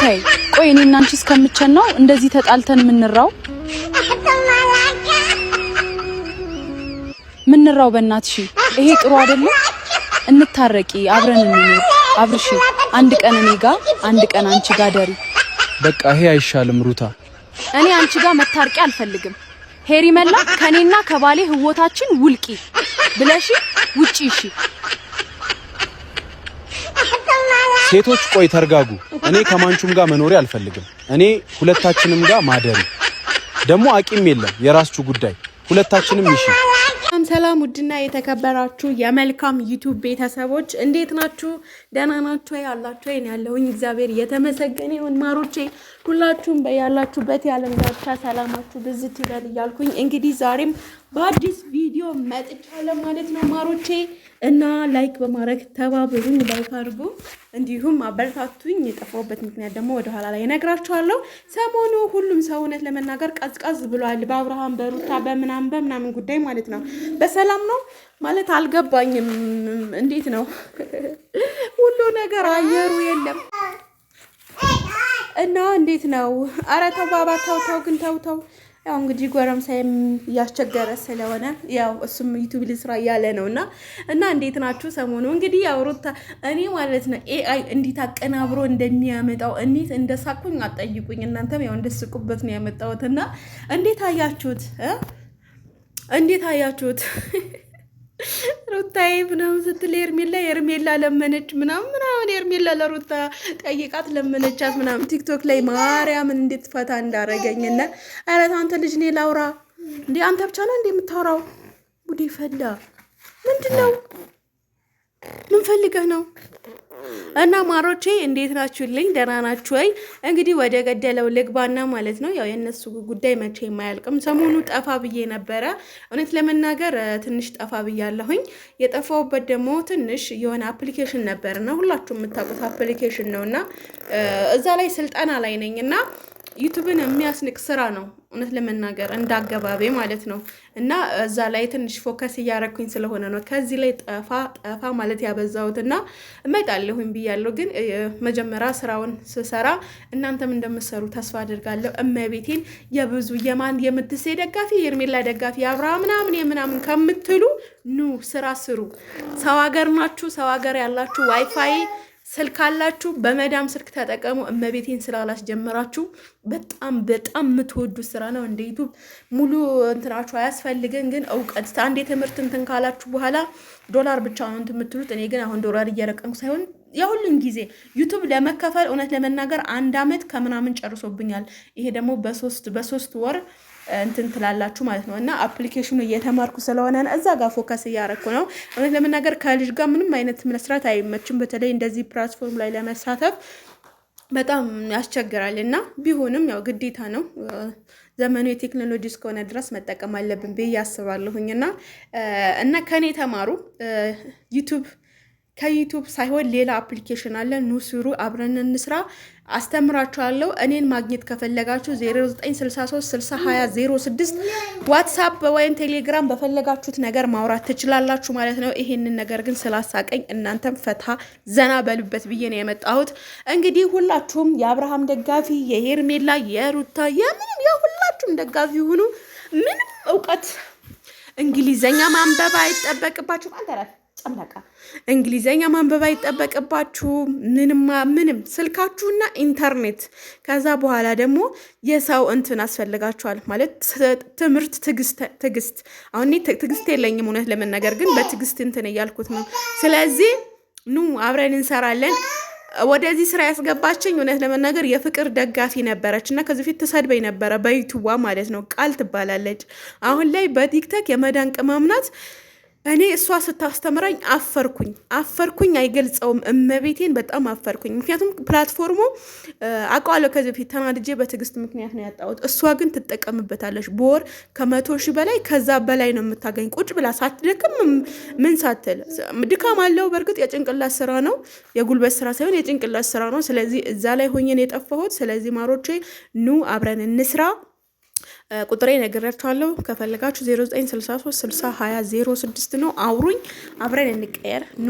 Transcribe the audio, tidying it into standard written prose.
ሩታዬ ቆይ እኔና አንቺ እስከምቸን ነው እንደዚህ ተጣልተን ምንራው በእናትሽ ይሄ ጥሩ አይደለም እንታረቂ አብረን እንኖር አብርሽ አንድ ቀን እኔ ጋር አንድ ቀን አንቺ ጋር ደሪ በቃ ይሄ አይሻልም ሩታ እኔ አንቺ ጋር መታረቂ አልፈልግም ሄሪመላ ከኔና ከባሌ ህይወታችን ውልቂ ብለሽ ውጪ እሺ ሴቶች ቆይ ተርጋጉ እኔ ከማንቹም ጋር መኖር አልፈልግም እኔ ሁለታችንም ጋር ማደሪ ደሞ አቂም የለም የራስችሁ ጉዳይ ሁለታችንም እሺ ሰላም ውድና የተከበራችሁ የመልካም ዩቲዩብ ቤተሰቦች እንዴት ናችሁ ደህና ናችሁ ያላችሁ እኔ ያለሁኝ እግዚአብሔር የተመሰገነ ይሁን ማሮቼ ሁላችሁም በያላችሁበት ያለም ዳርቻ ሰላማችሁ ብዝት ይበል እያልኩኝ እንግዲህ ዛሬም በአዲስ ቪዲዮ መጥቻለሁ ማለት ነው ማሮቼ እና ላይክ በማድረግ ተባበሩኝ ላይክ አድርጉ እንዲሁም አበረታቱኝ የጠፋሁበት ምክንያት ደግሞ ወደ ኋላ ላይ እነግራችኋለሁ ሰሞኑ ሁሉም ሰውነት ለመናገር ቀዝቀዝ ብሏል በአብርሃም በሩታ በመናም ጉዳይ ማለት ነው በሰላም ነው ማለት አልገባኝም እንዴት ነው ሁሉ ነገር አየሩ የለም እና እንዴት ነው አረ ተው ባባ ተው ግን ተው ያው እንግዲህ ጎረምሳይም ያስቸገረ ስለሆነ ያው እሱም ዩቲዩብ ልስራ ያለ ነውና እና እንዴት ናችሁ ሰሞኑ እንግዲህ ያው ሩታ እኔ ማለት ነው ኤአይ እንዴት አቀናብሮ እንደሚያመጣው እንዴት እንደሳቁኝ አጠይቁኝ እናንተም ያው እንደስቁበት ነው ያመጣውትና እንዴት አያችሁት ሩታዬ ምናምን ስትል ኤርሜላ ለመነች ምናምን ኤርሜላ ለሩታ ጠይቃት ለመነቻት ምናምን ቲክቶክ ላይ ማርያምን እንዴት ፈታ እንዳረገኝና አረ አንተ ልጅ ነኝ ላውራ እንዴ አንተ ብቻ ነው እንዴ የምታወራው ጉዲ ፈላ ምንድነው ምን ፈልገህ ነው እና ማሮቼ እንዴት ናችሁልኝ ደህና ናችሁ ወይ እንግዲህ ወደ ገደለው ልግባና ማለት ነው ያው የነሱ ጉዳይ መቼ የማያልቅም ሰሞኑ ጠፋ ብዬ ነበረ እውነት ለመናገር ትንሽ ጠፋ ብያለሁኝ የጠፋውበት ደግሞ ትንሽ የሆነ አፕሊኬሽን ነበርና ሁላችሁም የምታውቁት አፕሊኬሽን ነውና እዛ ላይ ስልጠና ላይ ነኝና ዩቲዩብን የሚያስንቅ ስራ ነው እውነት ለመናገር እንዳገባቤ ማለት ነው እና እዛ ላይ ትንሽ ፎከስ ያያረኩኝ ስለሆነ ነው ከዚህ ላይ ጠፋ ማለት ያበዛውትና እመጣለሁኝ ብያለሁ ግን መጀመሪያ ስራውን ስሰራ እናንተም እንደምትሰሩ ተስፋ አድርጋለሁ እመቤቴን የብዙ የማን የምትሴ ደጋፊ የኤርሜላ ደጋፊ አብርሃም ምናምን ከምትሉ ኑ ስራ ስሩ ሰው ሀገር ናችሁ ሰው ሀገር ያላችሁ ዋይፋይ ስልክ አላችሁ በመዳም ስልክ ተጠቀሙ እመቤቴን ስላላስጀመራችሁ በጣም የምትወዱ ስራ ነው እንደ ዩቲዩብ ሙሉ እንትናችሁ አያስፈልግን ግን እውቀት አንዴ ትምህርት እንትን ካላችሁ በኋላ ዶላር ብቻ ነው እንትምትሉት እኔ ግን አሁን ዶላር እየረቀንኩ ሳይሆን ያሁሉን ጊዜ ዩቲዩብ ለመከፈል እውነት ለመናገር 1 አመት ከምናምን ጨርሶብኛል ይሄ ደግሞ በሶስት ወር እንትን ትላላችሁ ማለት ነው እና አፕሊኬሽኑ እየተማርኩ ስለሆነ እዛ ጋር ፎከስ ያያረኩ ነው እውነት ለመናገር ከልጅ ጋር ምንም አይነት መስራት አይመችም በተለይ እንደዚህ ፕላትፎርም ላይ ለመሳተፍ በጣም ያስቸግራልና ቢሆንም ያው ግዴታ ነው ዘመኑ የቴክኖሎጂ እስከሆነ ድረስ መጠቀም አለብን ብዬ ያስባለሁኝና እና ከኔ ተማሩ ከዩቲዩብ ሳይሆን ሌላ አፕሊኬሽን አለ ኑስሩ አብረን እንስራ አስተምራችኋለሁ እኔን ማግኘት ከፈለጋችሁ 0963602006 ዋትስአፕ ወይም ቴሌግራም በፈለጋችሁት ነገር ማውራት ትችላላችሁ ማለት ነው ይሄንን ነገር ግን ስላሳቀኝ እናንተም ፈታ ዘና በሉበት ብዬ ነው የመጣሁት እንግዲህ ሁላችሁም የአብርሃም ደጋፊ የሄርሜላ የሩታ የሁላችሁም ደጋፊ ሁኑ ምንም እውቀት እንግሊዘኛ ማንበብ አይጠበቅባችሁም አንተራ ጨምላቃ እንግሊዘኛ ማንበብ አይጠበቅባችሁ ምንም ስልካችሁና ኢንተርኔት ከዛ በኋላ ደግሞ የሰው እንትን አስፈልጋችኋል ማለት ትምህርት ትግስት አሁን ትግስት የለኝም እውነት ለመናገር ግን በትግስት እንትን እያልኩት ነው ስለዚህ ኑ አብረን እንሰራለን ወደዚህ ስራ ያስገባችኝ እውነት ለመናገር የፍቅር ደጋፊ ነበረችና ከዚህ ፊት ተሰድበኝ ነበረ በዩቲዩብ ማለት ነው ቃል ትባላለች አሁን ላይ በቲክቶክ የመዳን ቅመምናት እኔ እሷ ስታስተምራኝ አፈርኩኝ አይገልጸውም እመቤቴን በጣም አፈርኩኝ ምክንያቱም ፕላትፎርሙ አቋለ ከዚህ ፊት ተናድጄ በትግስት ምክንያት ነው ያጣሁት እሷ ግን ትጠቀምበታለች በወር ከ100,000 በላይ ከዛ በላይ ነው የምታገኝ ቁጭ ብላ ሳትደክም ምን ሳትል ድካም አለው በርግጥ የጭንቅላት ስራ ነው የጉልበት ስራ ሳይሆን የጭንቅላት ስራ ነው ስለዚህ እዛ ላይ ሆኜ ነው የጠፋሁት ስለዚህ ማሮቼ ኑ አብረን እንስራ ቁጥሬ ነግራችኋለሁ ከፈለጋችሁ 0963602006 ነው አውሩኝ አብረን እንቀየር ኑ